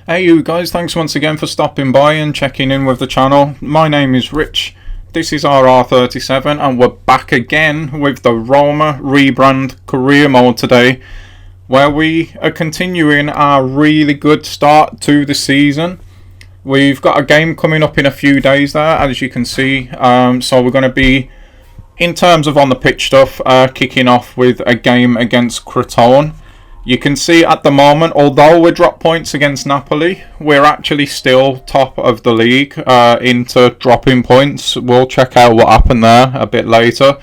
Hey you guys, thanks once again for stopping by and checking in with the channel. My name is Rich, this is RR37 and we're back again with the Roma Rebrand career mode today, where we are continuing our really good start to the season. We've got a game coming up in a few days there, as you can see, so we're going to be, in terms of on the pitch stuff, kicking off with a game against Crotone. You can see at the moment, although we dropped points against Napoli, we're actually still top of the league into dropping points. We'll check out what happened there a bit later.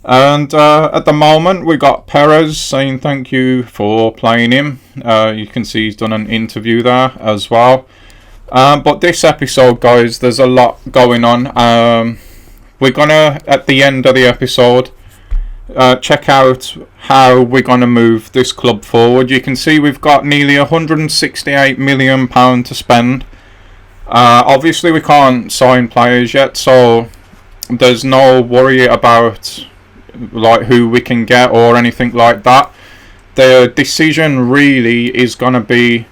And at the moment, we got Perez saying thank you for playing him. You can see he's done an interview there as well. But this episode, guys, there's a lot going on. We're going to, at the end of the episode, check out how we're going to move this club forward. You can see we've got nearly £168 million to spend. Obviously we can't sign players yet, so there's no worry about like who we can get or anything like that. The decision really is going to be,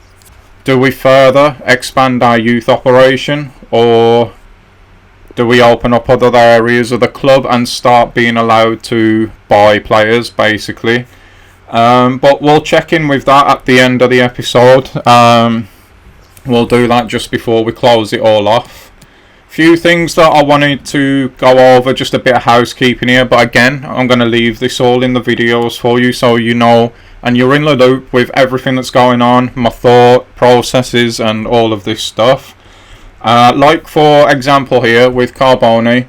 do we further expand our youth operation, or do we open up other areas of the club and start being allowed to buy players, basically? But we'll check in with that at the end of the episode. We'll do that just before we close it all off. Few things that I wanted to go over, just a bit of housekeeping here, but again, I'm going to leave this all in the videos for you, so you know and you're in the loop with everything that's going on, my thought processes and all of this stuff. Like for example here with Carbone,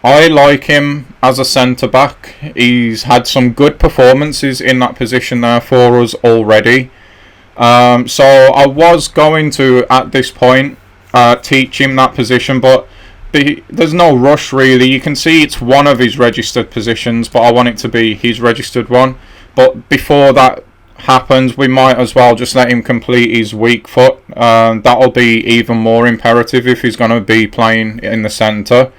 I like him as a centre back. He's had some good performances in that position there for us already. So I was going to, at this point, teach him that position, but there's no rush really. You can see it's one of his registered positions, but I want it to be his registered one. But before that happens, we might as well just let him complete his weak foot. That'll be even more imperative if he's going to be playing in the centre.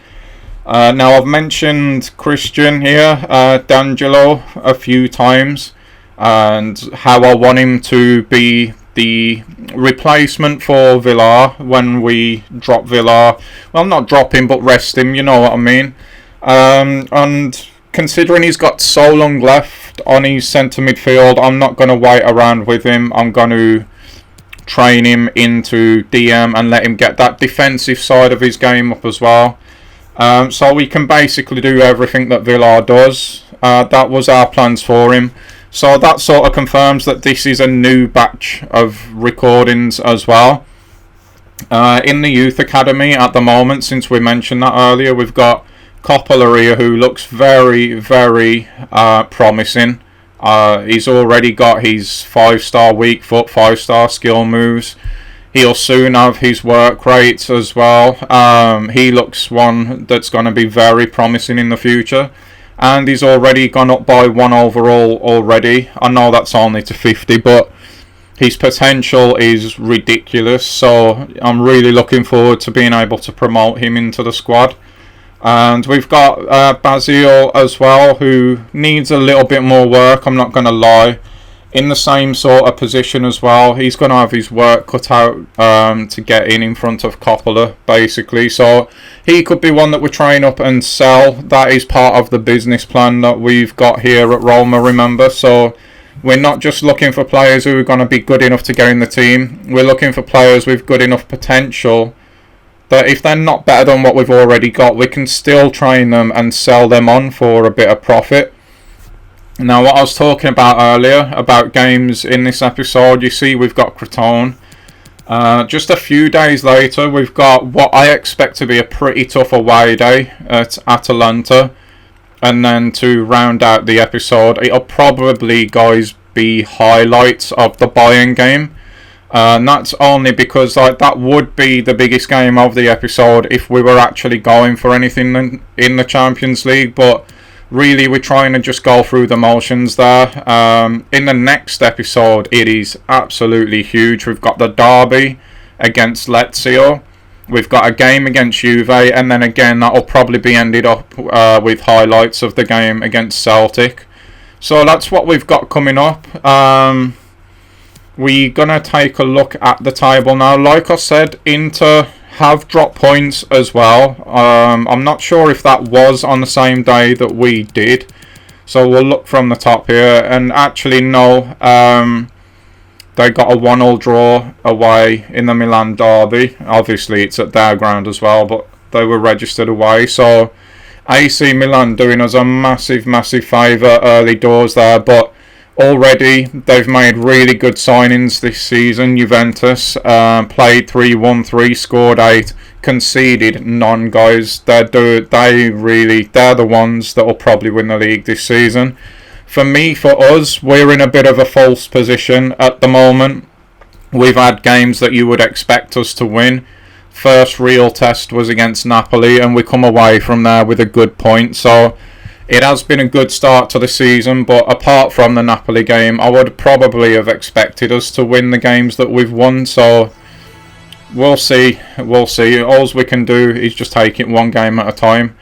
Now I've mentioned Christian here, D'Angelo, a few times, and how I want him to be the replacement for Villar when we drop Villar. Well, not drop him, but rest him, you know what I mean. And considering he's got so long left on his centre midfield, I'm not going to wait around with him. I'm going to train him into DM and let him get that defensive side of his game up as well. So we can basically do everything that Villar does. That was our plans for him. So that sort of confirms that this is a new batch of recordings as well. In the youth academy at the moment, since we mentioned that earlier, we've got Coppola here, who looks very, very promising. He's already got his 5-star weak foot, 5-star skill moves. He'll soon have his work rates as well. He looks one that's going to be very promising in the future. And he's already gone up by 1 overall already. I know that's only to 50, but his potential is ridiculous. So I'm really looking forward to being able to promote him into the squad. And we've got Basil as well, who needs a little bit more work, I'm not going to lie. In the same sort of position as well. He's going to have his work cut out to get in front of Coppola, basically. So he could be one that we train up and sell. That is part of the business plan that we've got here at Roma, remember. So we're not just looking for players who are going to be good enough to get in the team. We're looking for players with good enough potential that if they're not better than what we've already got, we can still train them and sell them on for a bit of profit. Now, what I was talking about earlier, about games in this episode, you see we've got Crotone. Just a few days later, we've got what I expect to be a pretty tough away day at Atalanta. And then to round out the episode, it'll probably, guys, be highlights of the Bayern game. And that's only because that would be the biggest game of the episode if we were actually going for anything in the Champions League. But really, we're trying to just go through the motions there. In the next episode, it is absolutely huge. We've got the derby against Lazio. We've got a game against Juve. And then again, that'll probably be ended up with highlights of the game against Celtic. So that's what we've got coming up. we're going to take a look at the table now. Like I said, Inter have dropped points as well. I'm not sure if that was on the same day that we did. So we'll look from the top here. And actually, no. They got a 1-1 draw away in the Milan derby. Obviously, it's at their ground as well, but they were registered away. So AC Milan doing us a massive, massive favour early doors there. But already, they've made really good signings this season. Juventus played 3-1-3, scored 8, conceded none, guys. They're the ones that will probably win the league this season. For us, we're in a bit of a false position at the moment. We've had games that you would expect us to win. First real test was against Napoli, and we come away from there with a good point. So it has been a good start to the season, but apart from the Napoli game, I would probably have expected us to win the games that we've won. So we'll see. All we can do is just take it one game at a time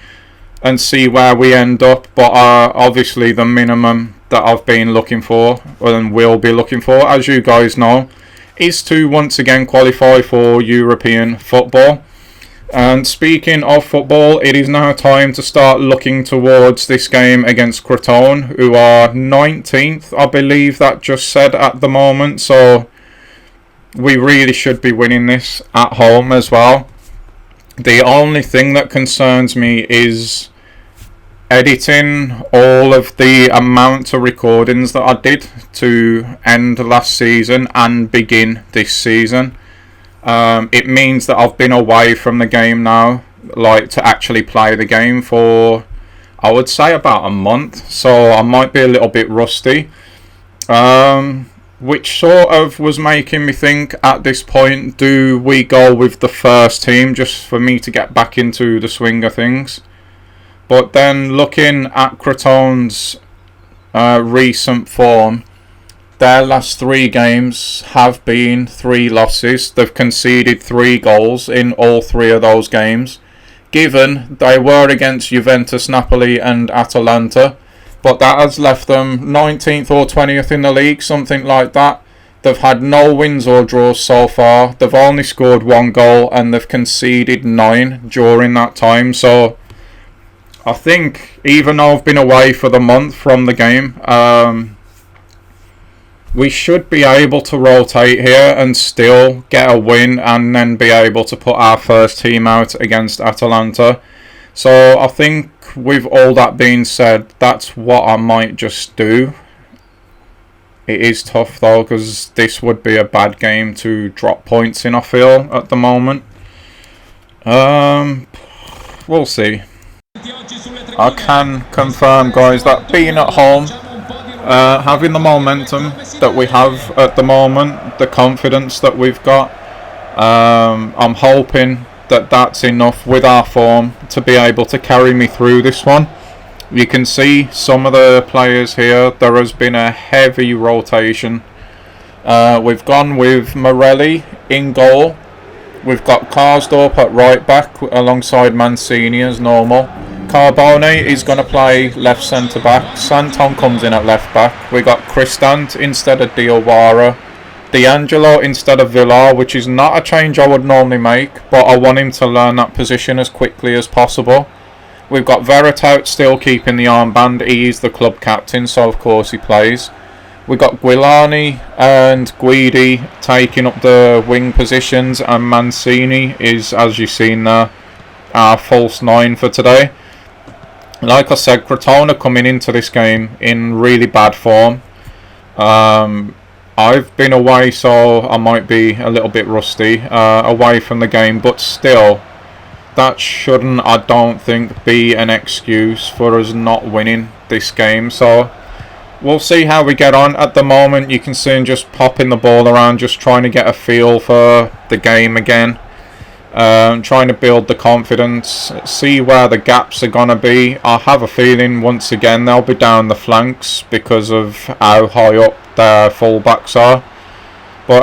and see where we end up. But obviously the minimum that I've been looking for and will be looking for, as you guys know, is to once again qualify for European football. And speaking of football, it is now time to start looking towards this game against Crotone, who are 19th, I believe that just said at the moment. So we really should be winning this at home as well. The only thing that concerns me is editing all of the amount of recordings that I did to end last season and begin this season. It means that I've been away from the game now, like to actually play the game for, I would say, about a month. So I might be a little bit rusty. Which sort of was making me think at this point, do we go with the first team just for me to get back into the swing of things? But then looking at Crotone's recent form, their last 3 games have been 3 losses. They've conceded 3 goals in all 3 of those games. Given they were against Juventus, Napoli and Atalanta. But that has left them 19th or 20th in the league, something like that. They've had no wins or draws so far. They've only scored 1 goal and they've conceded 9 during that time. So I think even though I've been away for the month from the game, we should be able to rotate here and still get a win and then be able to put our first team out against Atalanta. So I think with all that being said, that's what I might just do. It is tough though, because this would be a bad game to drop points in, I feel, at the moment. We'll see. I can confirm, guys, that being at home, having the momentum that we have at the moment, the confidence that we've got, I'm hoping that that's enough with our form to be able to carry me through this one. You can see some of the players here. There has been a heavy rotation. We've gone with Morelli in goal. We've got Karsdorp at right back alongside Mancini as normal. Carbone is going to play left centre back. Santon comes in at left back. We got Kristant instead of Diawara. D'Angelo instead of Villar, which is not a change I would normally make, but I want him to learn that position as quickly as possible. We've got Veritout still keeping the armband. He is the club captain, so of course he plays. We've got Guilani and Guidi taking up the wing positions, and Mancini is, as you've seen there, our false 9 for today. Like I said, Crotone are coming into this game in really bad form. I've been away, so I might be a little bit rusty away from the game, but still, that shouldn't, I don't think, be an excuse for us not winning this game. So we'll see how we get on. At the moment, you can see him just popping the ball around, just trying to get a feel for the game again. Trying to build the confidence, see where the gaps are going to be. I have a feeling once again they'll be down the flanks because of how high up their fullbacks are. But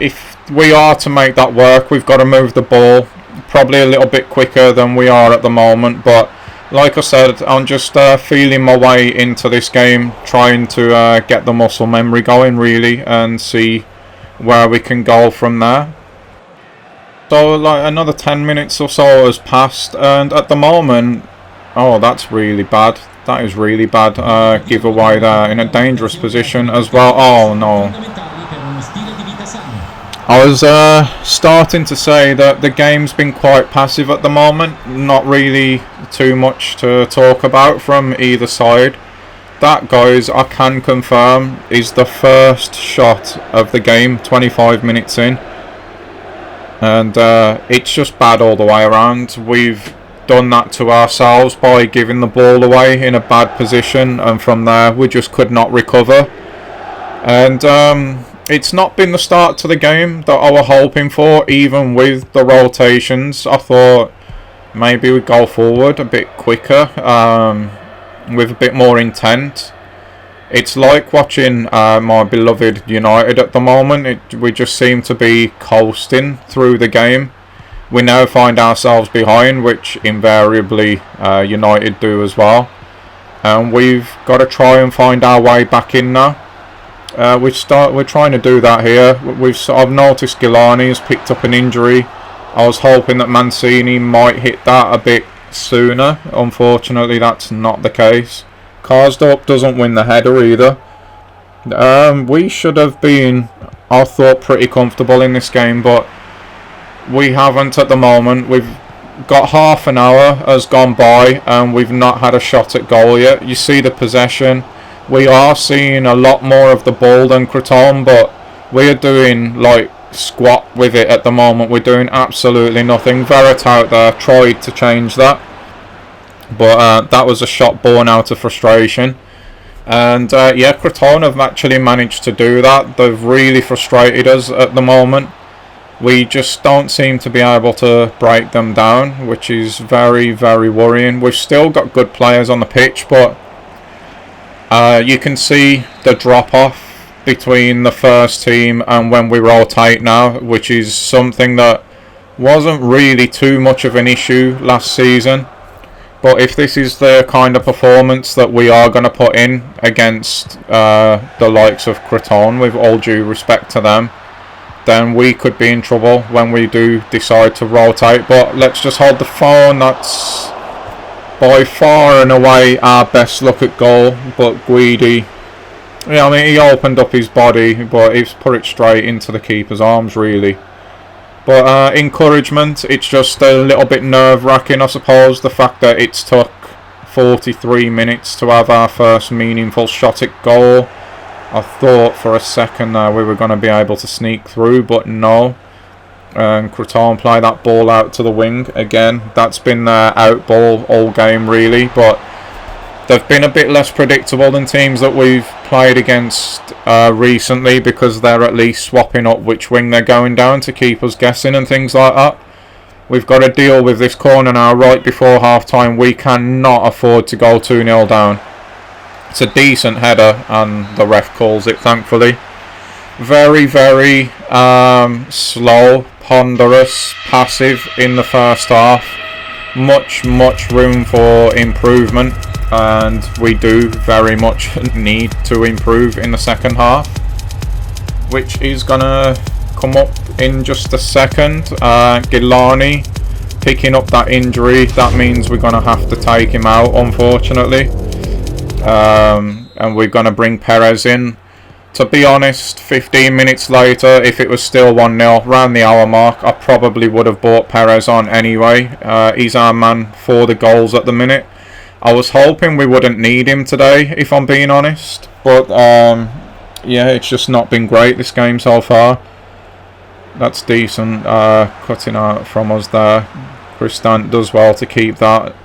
if we are to make that work, we've got to move the ball probably a little bit quicker than we are at the moment. But like I said, I'm just feeling my way into this game, trying to get the muscle memory going really, and see where we can go from there. So like another 10 minutes or so has passed, and at the moment, oh, that's really bad. That is really bad. Giveaway there, in a dangerous position as well. Oh no. I was starting to say that the game's been quite passive at the moment. Not really too much to talk about from either side. That, guys, I can confirm, is the first shot of the game, 25 minutes in. And it's just bad all the way around. We've done that to ourselves by giving the ball away in a bad position, and from there we just could not recover. And it's not been the start to the game that I was hoping for, even with the rotations. I thought maybe we'd go forward a bit quicker, with a bit more intent. It's like watching my beloved United at the moment. We just seem to be coasting through the game. We now find ourselves behind, which invariably United do as well. And we've got to try and find our way back in now. We're trying to do that here. I've noticed Gilani has picked up an injury. I was hoping that Mancini might hit that a bit sooner. Unfortunately, that's not the case. Karsdorp doesn't win the header either. We should have been, I thought, pretty comfortable in this game, but we haven't at the moment. We've got half an hour has gone by and we've not had a shot at goal yet. You see the possession. We are seeing a lot more of the ball than Creton, but we're doing like squat with it at the moment. We're doing absolutely nothing. Verret out there tried to change that, but that was a shot born out of frustration. And yeah, Creton have actually managed to do that. They've really frustrated us at the moment. We just don't seem to be able to break them down, which is very, very worrying. We've still got good players on the pitch, but you can see the drop-off between the first team and when we rotate now, which is something that wasn't really too much of an issue last season. But if this is the kind of performance that we are going to put in against the likes of Creton, with all due respect to them, then we could be in trouble when we do decide to rotate. But let's just hold the phone. That's by far and away our best look at goal. But Guidi, yeah, I mean, he opened up his body, but he's put it straight into the keeper's arms, really. But encouragement, it's just a little bit nerve-wracking, I suppose, the fact that it's took 43 minutes to have our first meaningful shot at goal. I thought for a second we were going to be able to sneak through, but no. And Creton play that ball out to the wing again. That's been their out ball all game, really, but they've been a bit less predictable than teams that we've played against recently, because they're at least swapping up which wing they're going down to keep us guessing and things like that. We've got to deal with this corner now right before half-time. We cannot afford to go 2-0 down. It's a decent header and the ref calls it, thankfully. Very, very slow, ponderous, passive in the first half. Much room for improvement, and we do very much need to improve in the second half, which is gonna come up in just a second. Gilani picking up that injury, that means we're gonna have to take him out, unfortunately, and we're gonna bring Perez in. To be honest, 15 minutes later, if it was still 1-0, round the hour mark, I probably would have brought Perez on anyway. He's our man for the goals at the minute. I was hoping we wouldn't need him today, if I'm being honest. But, yeah, it's just not been great this game so far. That's decent, cutting out from us there. Kristant does well to keep that.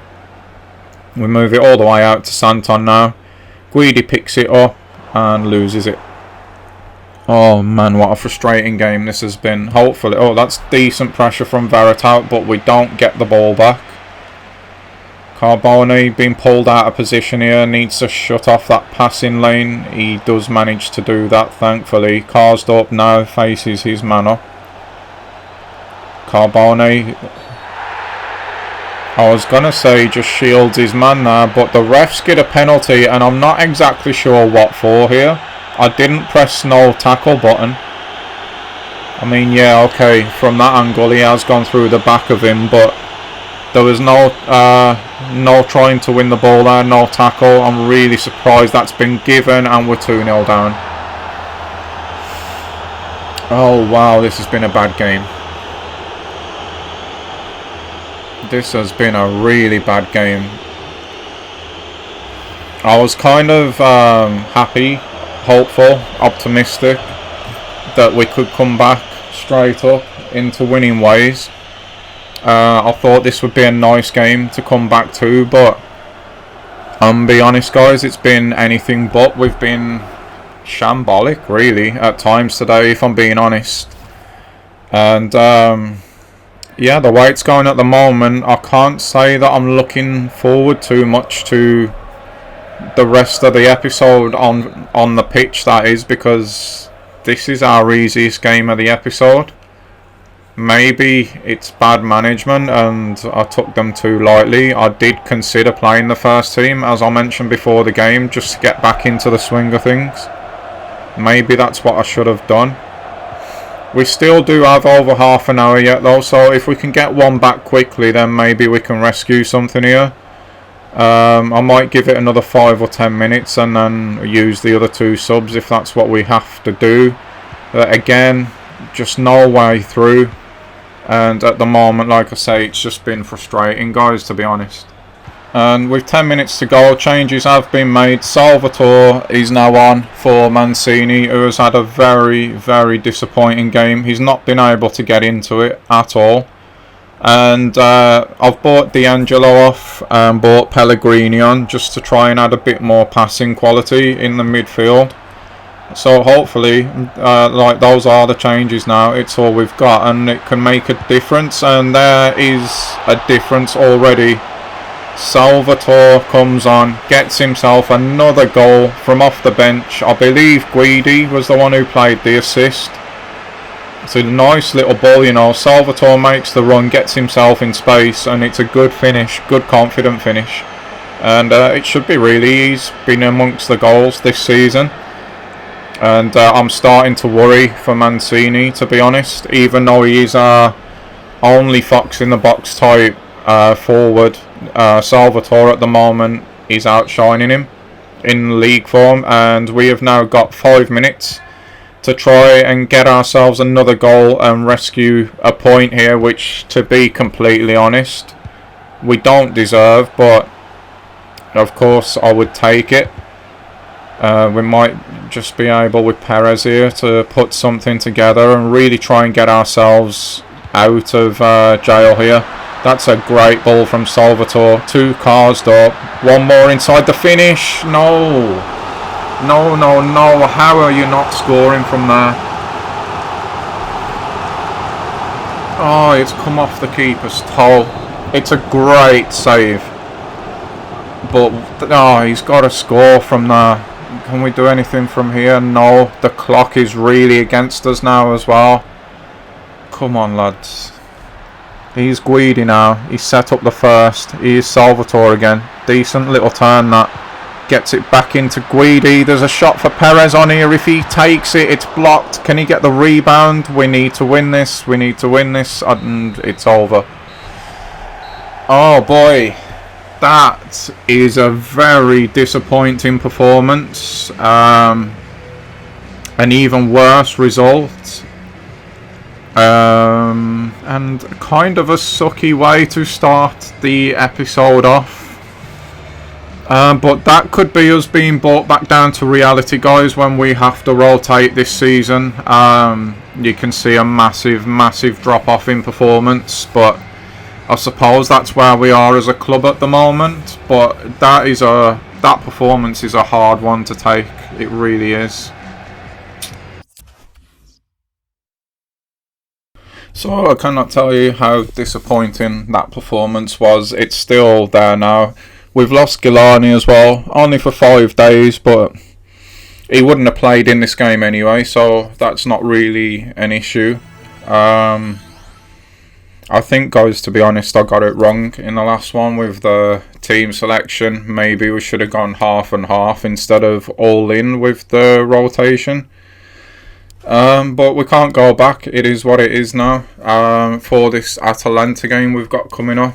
We move it all the way out to Santon now. Guidi picks it up and loses it. Oh man, what a frustrating game this has been. Hopefully, oh, that's decent pressure from Verret out, but we don't get the ball back. Carbone being pulled out of position here, needs to shut off that passing lane. He does manage to do that, thankfully. Karsdorp now faces his man up. Carbone I was going to say just shields his man there, but the refs get a penalty and I'm not exactly sure what for here. I didn't press no tackle button. I mean, yeah, okay, from that angle he has gone through the back of him, but there was no trying to win the ball there, no tackle. I'm really surprised that's been given and we're 2-0 down. Oh wow, this has been a bad game. This has been a really bad game. I was kind of happy, hopeful, optimistic that we could come back straight up into winning ways. I thought this would be a nice game to come back to, but be honest guys, it's been anything but. We've been shambolic really at times today, if I'm being honest. And yeah, the way it's going at the moment, I can't say that I'm looking forward too much to the rest of the episode on the pitch, that is, because this is our easiest game of the episode. Maybe it's bad management and I took them too lightly. I did consider playing the first team, as I mentioned before the game, just to get back into the swing of things. Maybe that's what I should have done. We still do have over half an hour yet though, so if we can get one back quickly, then maybe we can rescue something here. I might give it another 5 or 10 minutes and then use the other 2 subs if that's what we have to do. Again, just no way through, and at the moment, like I say, it's just been frustrating guys, to be honest. And with 10 minutes to go, changes have been made. Salvatore is now on for Mancini, who has had a very, very disappointing game. He's not been able to get into it at all. And I've bought D'Angelo off and bought Pellegrini on just to try and add a bit more passing quality in the midfield. So hopefully, like, those are the changes now. It's all we've got and it can make a difference. And there is a difference already. Salvatore comes on, gets himself another goal from off the bench. I believe Guidi was the one who played the assist. It's a nice little ball, you know. Salvatore makes the run, gets himself in space, and it's a good finish, good confident finish. And it should be really, he's been amongst the goals this season. And I'm starting to worry for Mancini, to be honest, even though he is our only fox in the box type forward. Salvatore at the moment is outshining him in league form, and we have now got 5 minutes to try and get ourselves another goal and rescue a point here, which, to be completely honest, we don't deserve, but of course I would take it. We might just be able with Perez here to put something together and really try and get ourselves out of jail here. That's a great ball from Salvatore. 2 cars up. One more inside the finish. No. No, no, no. How are you not scoring from there? Oh, it's come off the keeper's toe. It's a great save. But, oh, he's got to score from there. Can we do anything from here? No. The clock is really against us now as well. Come on, lads. He's Guidi now. He's set up the first. He is Salvatore again. Decent little turn that. Gets it back into Guidi. There's a shot for Perez on here. If he takes it, it's blocked. Can he get the rebound? We need to win this. We need to win this. And it's over. Oh boy. That is a very disappointing performance. An even worse result. And kind of a sucky way to start the episode off. But that could be us being brought back down to reality, guys, when we have to rotate this season. You can see a massive, massive drop off in performance, but I suppose that's where we are as a club at the moment. But that performance is a hard one to take. It really is. So I cannot tell you how disappointing that performance was. It's still there now. We've lost Gilani as well, only for 5 days, but he wouldn't have played in this game anyway, so that's not really an issue. And I think, guys, to be honest, I got it wrong in the last one with the team selection. Maybe we should have gone half and half instead of all in with the rotation. But we can't go back. It is what it is now. For this Atalanta game we've got coming up,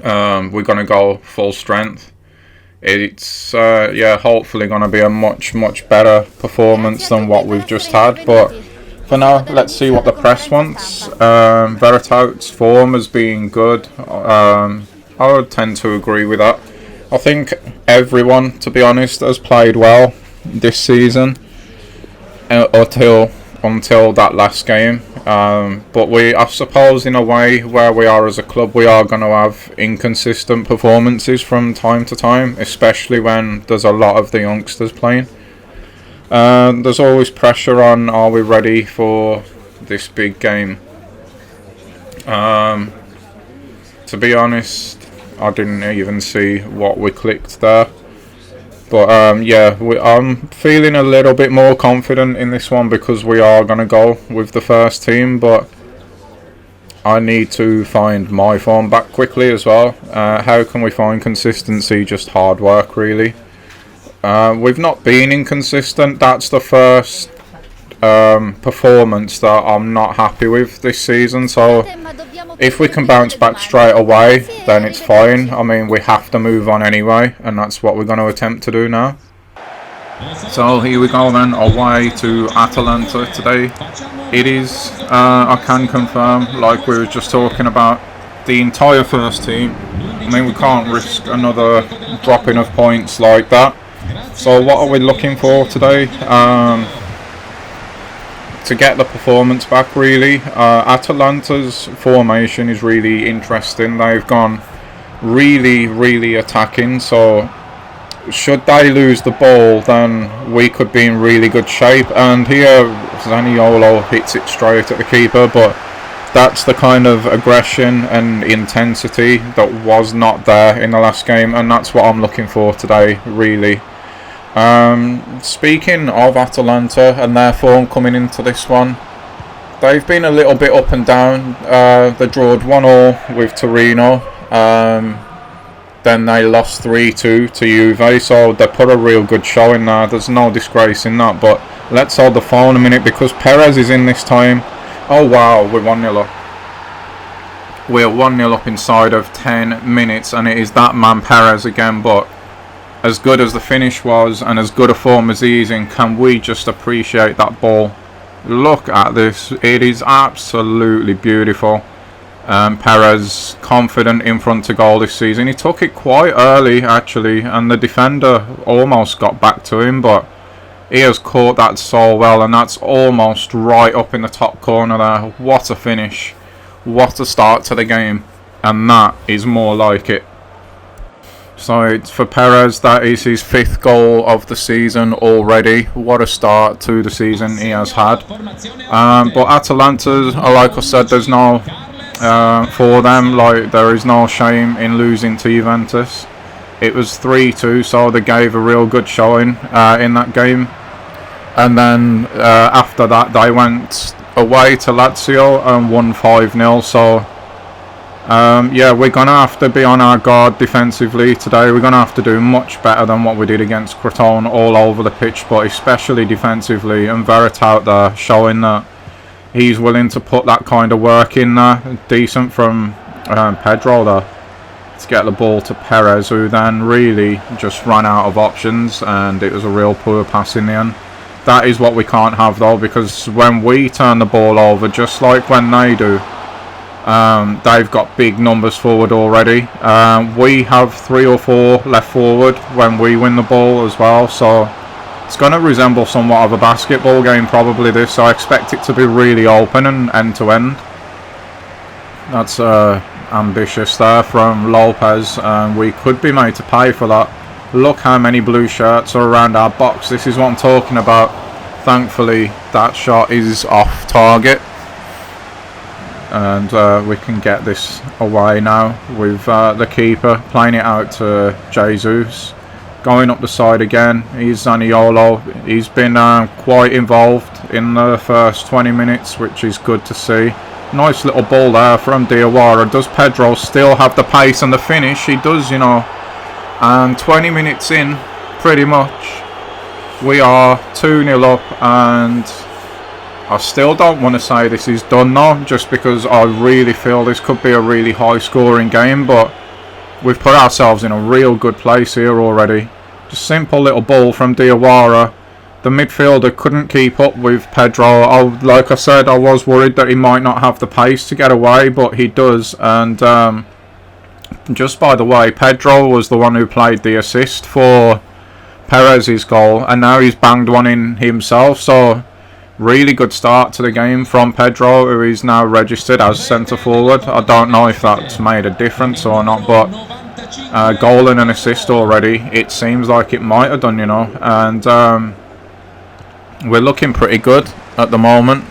we're going to go full strength. It's hopefully going to be a much better performance than what we've just had. But for now, let's see what the press wants. Veritaut's form has been good. I would tend to agree with that. I think everyone, to be honest, has played well this season until that last game. But I suppose in a way where we are as a club, we are going to have inconsistent performances from time to time, especially when there's a lot of the youngsters playing. There's always pressure on, are we ready for this big game? To be honest, I didn't even see what we clicked there. But I'm feeling a little bit more confident in this one because we are going to go with the first team. But I need to find my form back quickly as well. How can we find consistency? Just hard work, really. We've not been inconsistent. That's the first performance that I'm not happy with this season. So if we can bounce back straight away, then it's fine. I mean, we have to move on anyway, and that's what we're going to attempt to do now. So here we go then, away to Atalanta today. It is, I can confirm, like we were just talking about, the entire first team. I mean, we can't risk another dropping of points like that. So what are we looking for today? To get the performance back, really. Atalanta's formation is really interesting. They've gone really attacking, so should they lose the ball, then we could be in really good shape. And here Zaniolo hits it straight at the keeper, but that's the kind of aggression and intensity that was not there in the last game, and that's what I'm looking for today, really. Speaking of Atalanta and their form coming into this one, they've been a little bit up and down. They drawed 1-1 with Torino, then they lost 3-2 to Juve, so they put a real good show in there. There's no disgrace in that. But let's hold the phone a minute because Perez is in this time. Oh wow, we're 1-0 up. We're 1-0 up inside of 10 minutes, and it is that man Perez again. But as good as the finish was and as good a form as he is in, can we just appreciate that ball? Look at this. It is absolutely beautiful. Perez confident in front of goal this season. He took it quite early actually, and the defender almost got back to him, but he has caught that so well, and that's almost right up in the top corner there. What a finish. What a start to the game. And that is more like it. So it's for Perez, that is his 5th goal of the season already. What a start to the season he has had. But Atalanta, like I said, there's no, for them, like there is no shame in losing to Juventus. It was 3-2, so they gave a real good showing in that game. And then after that, they went away to Lazio and won 5-0. So we're going to have to be on our guard defensively today. We're going to have to do much better than what we did against Crotone all over the pitch, but especially defensively. And Veritaut there showing that he's willing to put that kind of work in there. Decent from Pedro there to get the ball to Perez, who then really just ran out of options, and it was a real poor pass in the end. That is what we can't have though, because when we turn the ball over, just like when they do, they've got big numbers forward already. We have 3 or 4 left forward when we win the ball as well, so it's going to resemble somewhat of a basketball game probably this. So I expect it to be really open and end to end. That's ambitious there from Lopez, and we could be made to pay for that. Look how many blue shirts are around our box. This is what I'm talking about. Thankfully that shot is off target, and we can get this away now with the keeper playing it out to Jesus. Going up the side again, he's Zaniolo. He's been quite involved in the first 20 minutes, which is good to see. Nice little ball there from Diawara. Does Pedro still have the pace and the finish? He does, you know. And 20 minutes in, pretty much, we are 2-0 up, and I still don't want to say this is done now, just because I really feel this could be a really high scoring game, but we've put ourselves in a real good place here already. Just simple little ball from Diawara. The midfielder couldn't keep up with Pedro. Like I said, I was worried that he might not have the pace to get away, but he does. And just by the way, Pedro was the one who played the assist for Perez's goal, and now he's banged one in himself. So really good start to the game from Pedro, who is now registered as centre forward. I don't know if that's made a difference or not, but goal and an assist already. It seems like it might have done, you know. And we're looking pretty good at the moment.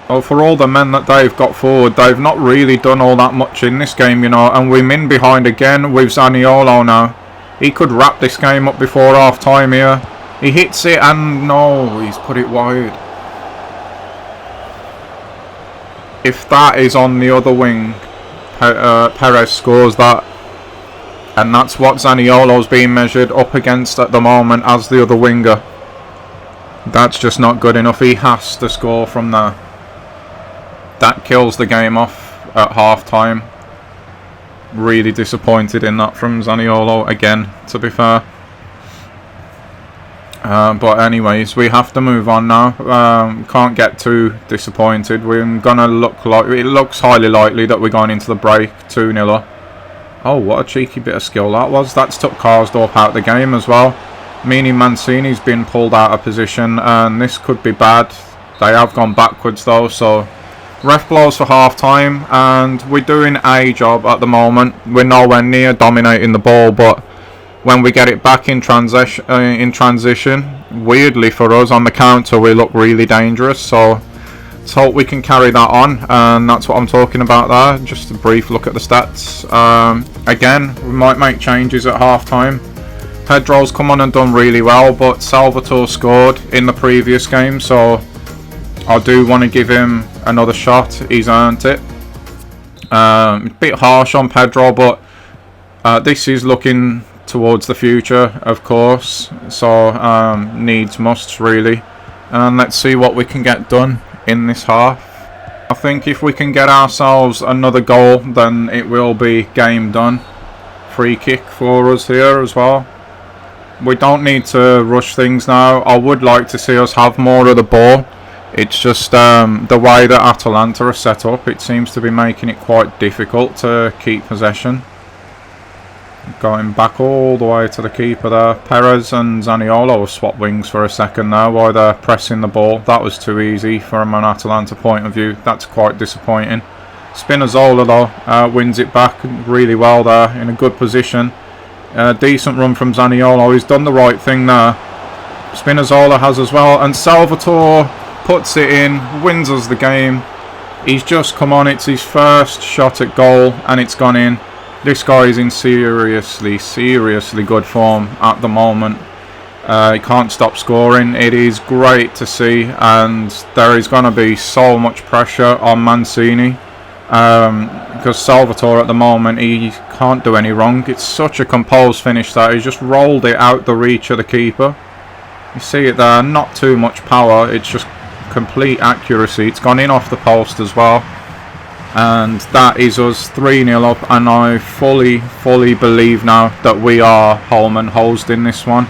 Well, for all the men that they've got forward, they've not really done all that much in this game, you know. And we're in behind again with Zaniolo now. He could wrap this game up before half time here. He hits it, and no, he's put it wide. If that is on the other wing, Perez scores that. And that's what Zaniolo's being measured up against at the moment as the other winger. That's just not good enough. He has to score from there. That kills the game off at half time. Really disappointed in that from Zaniolo again, to be fair. But anyways, we have to move on now. Can't get too disappointed. We're gonna look like, it looks highly likely that we're going into the break 2-0 up. Oh, what a cheeky bit of skill that was. That's took Karsdorp out of the game as well. Meaning Mancini's been pulled out of position, and this could be bad. They have gone backwards though, so ref blows for half time, and we're doing a job at the moment. We're nowhere near dominating the ball, but when we get it back in transition, weirdly for us on the counter, we look really dangerous. So let's hope we can carry that on, and that's what I'm talking about there. Just a brief look at the stats. Again, we might make changes at half time. Pedro's come on and done really well, but Salvatore scored in the previous game, so I do want to give him another shot. He's earned it. A bit harsh on Pedro, but this is looking towards the future, of course, so needs musts really. And let's see what we can get done in this half. I think if we can get ourselves another goal, then it will be game done. Free kick for us here as well. We don't need to rush things now. I would like to see us have more of the ball. It's just the way that Atalanta are set up, it seems to be making it quite difficult to keep possession. Going back all the way to the keeper there. Perez and Zaniolo have swapped wings for a second now while they're pressing the ball. That was too easy from an Atalanta point of view. That's quite disappointing. Spinazzola though wins it back really well there, in a good position. Decent run from Zaniolo. He's done the right thing there. Spinazzola has as well, and Salvatore puts it in, wins us the game. He's just come on. It's his first shot at goal, and it's gone in. This guy is in seriously good form at the moment. He can't stop scoring. It is great to see, and there is going to be so much pressure on Mancini. Because Salvatore at the moment, he can't do any wrong. It's such a composed finish that he's just rolled it out the reach of the keeper. You see it there, not too much power, it's just complete accuracy. It's gone in off the post as well, and that is us 3-0 up, and I fully believe now that we are home and hosed in this one.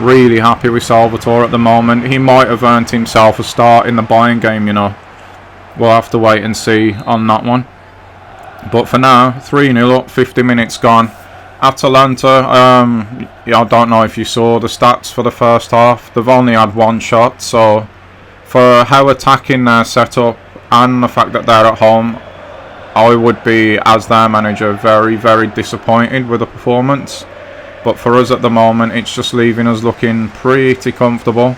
Really happy with Salvatore at the moment. He might have earned himself a start in the Bayern game, you know. We'll have to wait and see on that one. But for now, 3-0 up, 50 minutes gone. Atalanta, I don't know if you saw the stats for the first half. They've only had one shot, so for how attacking their setup and the fact that they're at home, I would be, as their manager, very disappointed with the performance. But for us at the moment, it's just leaving us looking pretty comfortable.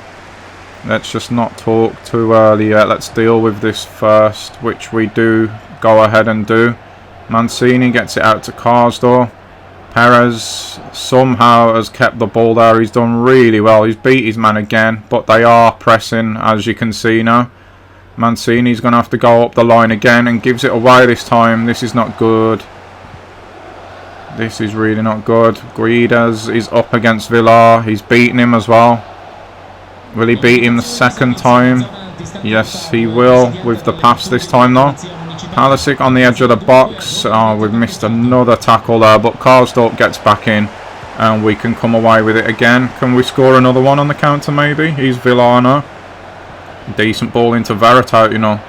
Let's just not talk too early yet. Let's deal with this first, which we do go ahead and do. Mancini gets it out to Karsdorp. Perez somehow has kept the ball there. He's done really well. He's beat his man again, but they are pressing, as you can see now. Mancini's going to have to go up the line again and gives it away this time. This is not good. This is really not good. Guedes is up against Villar. He's beaten him as well. Will he beat him the second time? Yes, he will with the pass this time though. Palisic on the edge of the box. Oh, we've missed another tackle there, but Karsdorp gets back in and we can come away with it again. Can we score another one on the counter maybe? He's Villar now. Decent ball into Veritat, you know.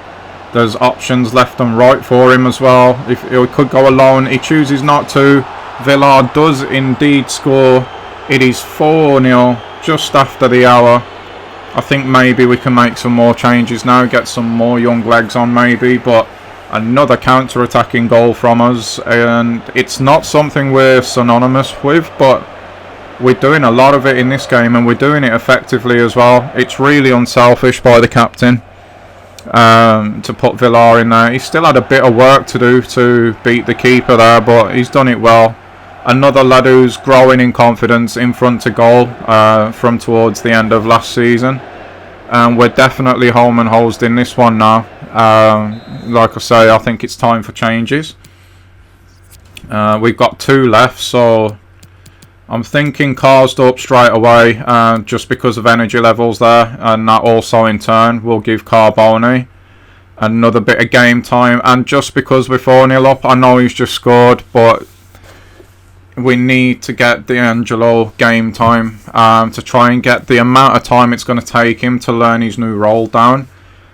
There's options left and right for him as well. If he could go alone, he chooses not to. Villar does indeed score. It is 4-0 just after the hour. I think maybe we can make some more changes now, get some more young legs on maybe, but another counter-attacking goal from us, and it's not something we're synonymous with, but we're doing a lot of it in this game and we're doing it effectively as well. It's really unselfish by the captain to put Villar in there. He still had a bit of work to do to beat the keeper there, but he's done it well. Another lad who's growing in confidence in front to goal from towards the end of last season. And we're definitely home and hosed in this one now. Like I say, I think it's time for changes. We've got 2 left, so I'm thinking Karsdorp straight away, just because of energy levels there, and that also in turn will give Carbone another bit of game time. And just because we're 4-0 up, I know he's just scored, but we need to get D'Angelo game time to try and get the amount of time it's going to take him to learn his new role down.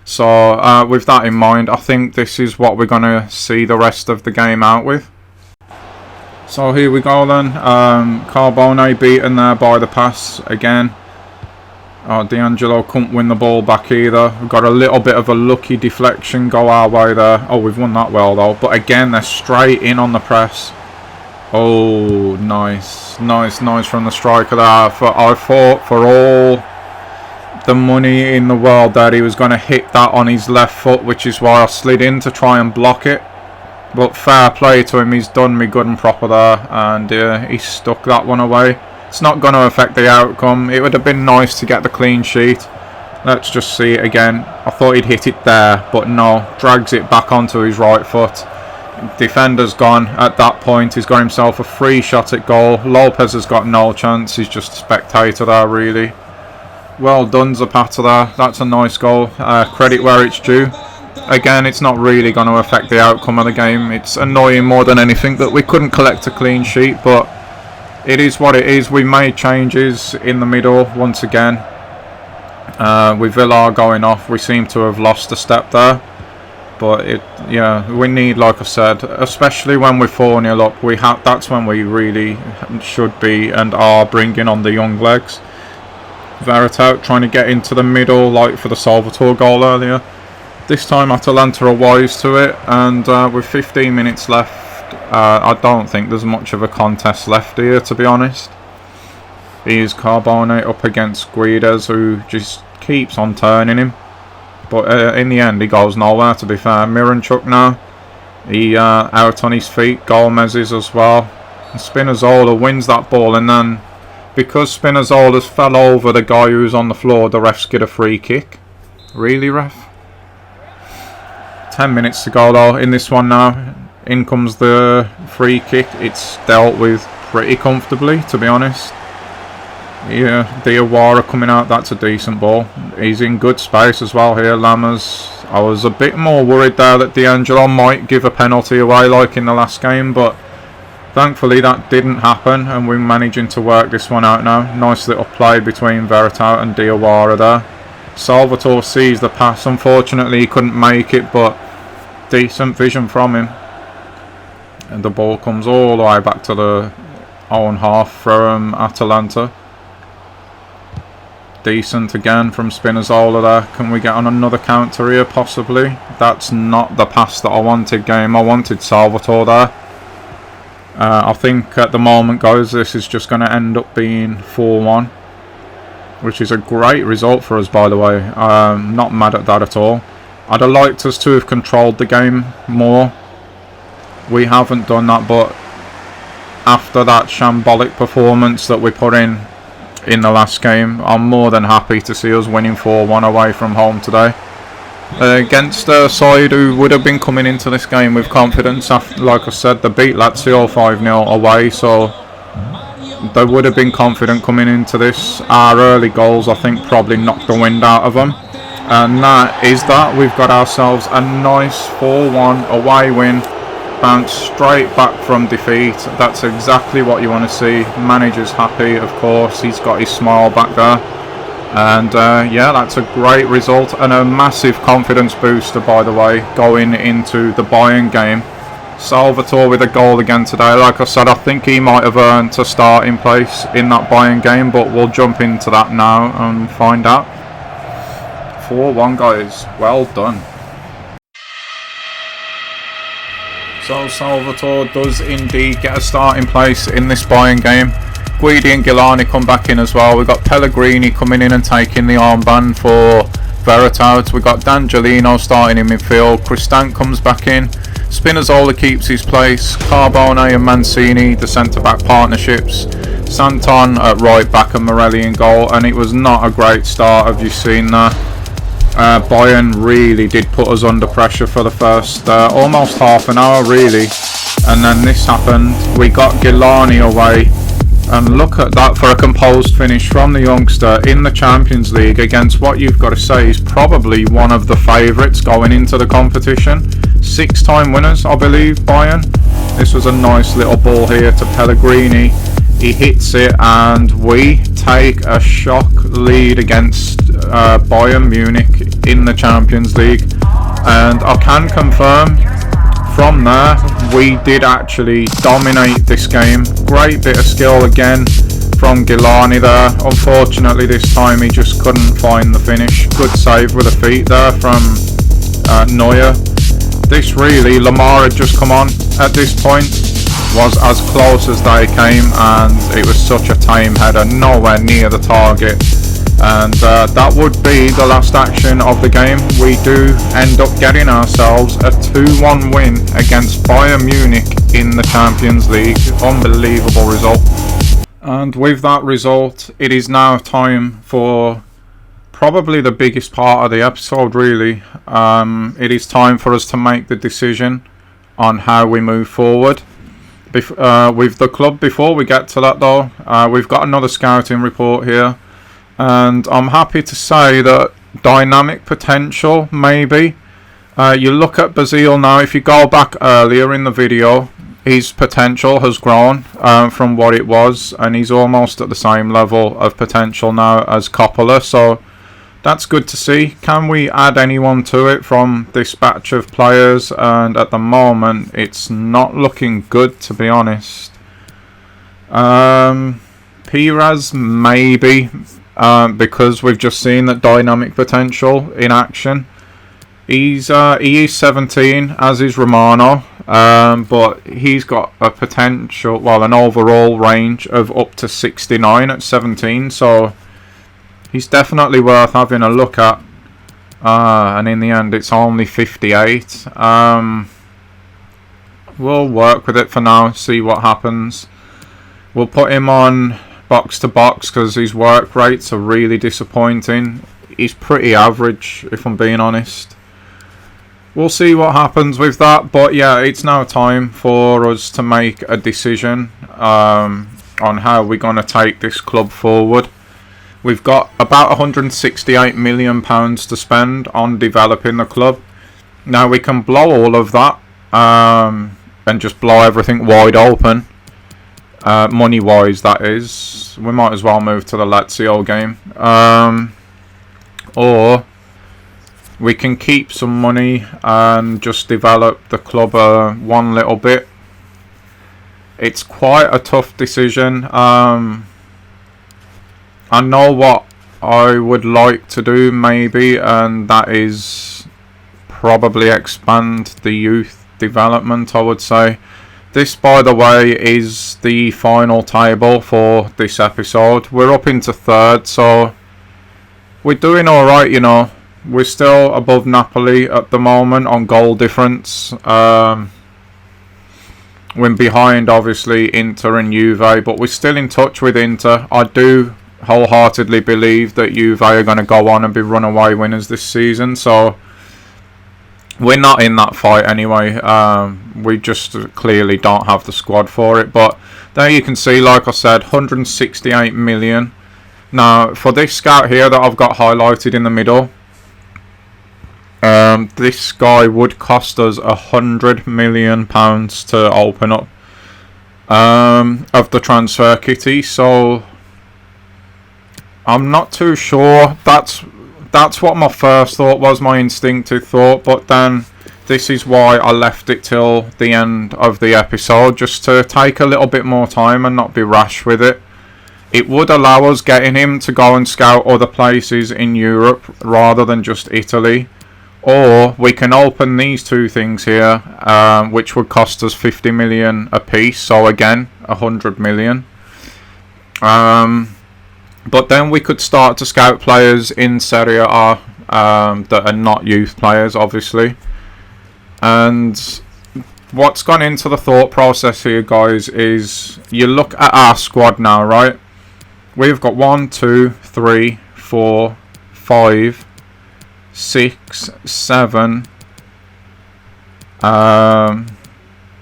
So with that in mind, I think this is what we're going to see the rest of the game out with. So here we go then. Carbone beaten there by the pass again. Oh, D'Angelo couldn't win the ball back either. We've got a little bit of a lucky deflection go our way there. Oh, we've won that well though. But again, they're straight in on the press. Oh, nice. Nice from the striker there. I thought for all the money in the world that he was going to hit that on his left foot, which is why I slid in to try and block it. But fair play to him, he's done me good and proper there, and he stuck that one away. It's not going to affect the outcome. It would have been nice to get the clean sheet. Let's just see it again. I thought he'd hit it there, but no. Drags it back onto his right foot. Defender's gone at that point. He's got himself a free shot at goal. Lopez has got no chance. He's just a spectator there, really. Well done, Zapata there. That's a nice goal. Credit where it's due. Again, it's not really going to affect the outcome of the game. It's annoying more than anything that we couldn't collect a clean sheet, but it is what it is. We made changes in the middle once again. With Villar going off, we seem to have lost a step there. But we need, like I said, especially when we're 4-0 up, that's when we really should be and are bringing on the young legs. Veritat trying to get into the middle, like for the Salvatore goal earlier. This time Atalanta are wise to it, and with 15 minutes left, I don't think there's much of a contest left here, to be honest. Here's Carbone up against Guedes, who just keeps on turning him. But in the end, he goes nowhere, to be fair. Miranchuk now. He out on his feet. Gomez is as well. And Spinazzola wins that ball. And then, because Spinazzola's fell over the guy who's on the floor, the refs get a free kick. Really, ref? 10 minutes to go, though, in this one now. In comes the free kick. It's dealt with pretty comfortably, to be honest. Yeah, Diawara coming out, that's a decent ball. He's in good space as well here, Lammers. I was a bit more worried there that D'Angelo might give a penalty away like in the last game, but thankfully that didn't happen and we're managing to work this one out now. Nice little play between Veritat and Diawara there. Salvatore sees the pass, unfortunately he couldn't make it, but decent vision from him. And the ball comes all the way back to the own half from Atalanta. Decent again from Spinazzola there. Can we get on another counter here possibly? That's not the pass that I wanted, game. I wanted Salvatore there. I think at the moment, guys, this is just going to end up being 4-1, which is a great result for us, by the way. Not mad at that at all. I'd have liked us to have controlled the game more. We haven't done that, but after that shambolic performance that we put in the last game, I'm more than happy to see us winning 4-1 away from home today. against a side who would have been coming into this game with confidence. After, like I said, they beat Lazio 5-0 away, so they would have been confident coming into this. Our early goals, I think, probably knocked the wind out of them. And that is that. We've got ourselves a nice 4-1 away win. Bounced straight back from defeat. That's exactly what you want to see. Manager's happy, of course. He's got his smile back there. And yeah, that's a great result and a massive confidence booster, by the way, going into the Bayern game. Salvatore with a goal again today. Like I said, I think he might have earned a starting place in that Bayern game, but we'll jump into that now and find out. 4-1, guys. Well done. So Salvatore does indeed get a starting place in this Bayern game. Guidi and Gilani come back in as well. We've got Pellegrini coming in and taking the armband for Veritas. We've got D'Angelino starting in midfield. Cristante comes back in. Spinazzola keeps his place. Carbone and Mancini, the centre-back partnerships. Santon at right back and Morelli in goal. And it was not a great start, have you seen that? Bayern really did put us under pressure for the first almost half an hour, really. And then this happened. We got Gilani away. And look at that for a composed finish from the youngster in the Champions League against what you've got to say is probably one of the favourites going into the competition. 6-time winners, I believe, Bayern. This was a nice little ball here to Pellegrini. He hits it and we take a shock lead against Bayern Munich in the Champions League. And I can confirm from there we did actually dominate this game. Great bit of skill again from Gilani there. Unfortunately this time he just couldn't find the finish. Good save with the feet there from Neuer. This really, Lamar had just come on at this point, was as close as they came, and it was such a tame header, nowhere near the target. And that would be the last action of the game. We do end up getting ourselves a 2-1 win against Bayern Munich in the Champions League. Unbelievable result. And with that result, it is now time for probably the biggest part of the episode, really. It is time for us to make the decision on how we move forward with the club. Before we get to that though, we've got another scouting report here. And I'm happy to say that dynamic potential, maybe. You look at Basile now, if you go back earlier in the video, his potential has grown from what it was, and he's almost at the same level of potential now as Coppola, so that's good to see. Can we add anyone to it from this batch of players? And at the moment, it's not looking good, to be honest. Piraz, maybe. Because we've just seen that dynamic potential in action. He is 17, as is Romano, but he's got a potential, well, an overall range of up to 69 at 17, so he's definitely worth having a look at. And in the end, it's only 58. We'll work with it for now, see what happens. We'll put him on box to box because his work rates are really disappointing. He's pretty average, if I'm being honest. We'll see what happens with that, but yeah, it's now time for us to make a decision on how we're going to take this club forward. We've got about £168 million to spend on developing the club. Now we can blow all of that and just blow everything wide open. Money wise, that is. We might as well move to the Lazio game. Or we can keep some money and just develop the club one little bit. It's quite a tough decision. I know what I would like to do, maybe, and that is probably expand the youth development, I would say. This, by the way, is the final table for this episode. We're up into third, so we're doing alright, you know. We're still above Napoli at the moment on goal difference. We're behind, obviously, Inter and Juve, but we're still in touch with Inter. I do wholeheartedly believe that Juve are going to go on and be runaway winners this season, so we're not in that fight anyway. We just clearly don't have the squad for it. But there you can see, like I said, 168 million. Now, for this scout here that I've got highlighted in the middle, this guy would cost us £100 million to open up of the transfer kitty. So I'm not too sure. That's what my first thought was, my instinctive thought, but then this is why I left it till the end of the episode, just to take a little bit more time and not be rash with it. It would allow us getting him to go and scout other places in Europe rather than just Italy. Or we can open these two things here, which would cost us 50 million a piece, so again 100 million. But then we could start to scout players in Serie A that are not youth players, obviously. And what's gone into the thought process here, guys, is you look at our squad now, right? We've got 1, 2, 3, 4, 5, 6, 7.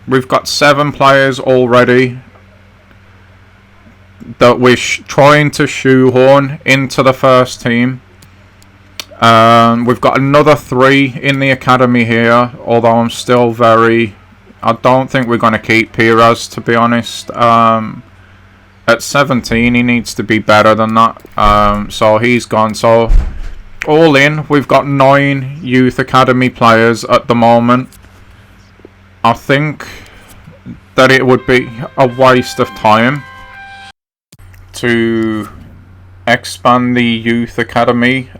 We've got 7 players already that we're trying to shoehorn into the first team. We've got another 3 in the academy here, although I'm still I don't think we're going to keep Piras, to be honest. At 17 he needs to be better than that, so he's gone. So all in, we've got 9 youth academy players at the moment. I think that it would be a waste of time to expand the youth academy.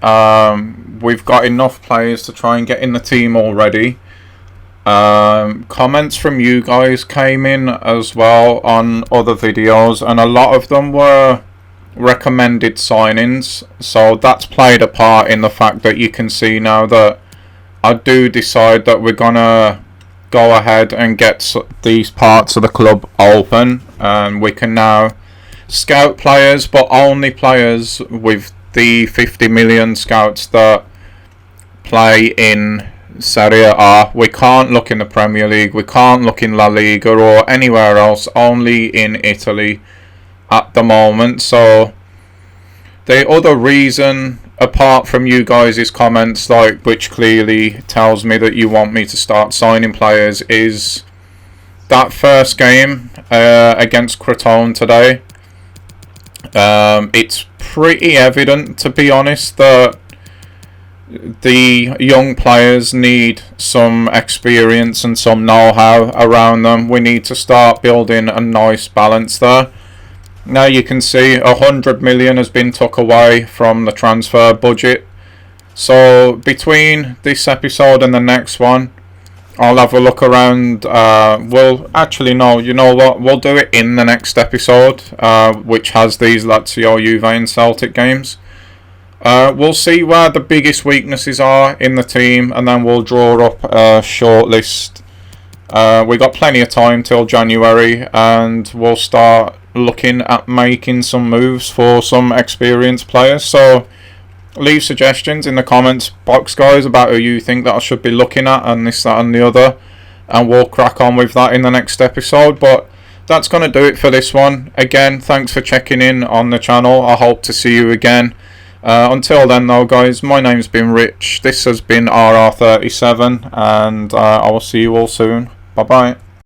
We've got enough players to try and get in the team already. Comments from you guys came in as well on other videos, and a lot of them were recommended signings, so that's played a part in the fact that you can see now that I do decide that we're gonna go ahead and get these parts of the club open, and we can now scout players, but only players with the 50 million scouts that play in Serie A. We can't look in the Premier League, we can't look in La Liga or anywhere else, only in Italy at the moment. So the other reason, apart from you guys' comments, like, which clearly tells me that you want me to start signing players, is that first game against Crotone today. It's pretty evident, to be honest, that the young players need some experience and some know-how around them. We need to start building a nice balance there. Now you can see 100 million has been took away from the transfer budget. So between this episode and the next one, I'll have a look around. Well, actually, no, you know what? We'll do it in the next episode, which has these Lazio, Juve and Celtic games. We'll see where the biggest weaknesses are in the team, and then we'll draw up a short list. We got plenty of time till January, and we'll start looking at making some moves for some experienced players. So leave suggestions in the comments box, guys, about who you think that I should be looking at, and this, that and the other, and we'll crack on with that in the next episode. But that's going to do it for this one. Again, thanks for checking in on the channel. I hope to see you again. Until then though, guys, my name's been Rich, this has been RR37, and I will see you all soon. Bye bye.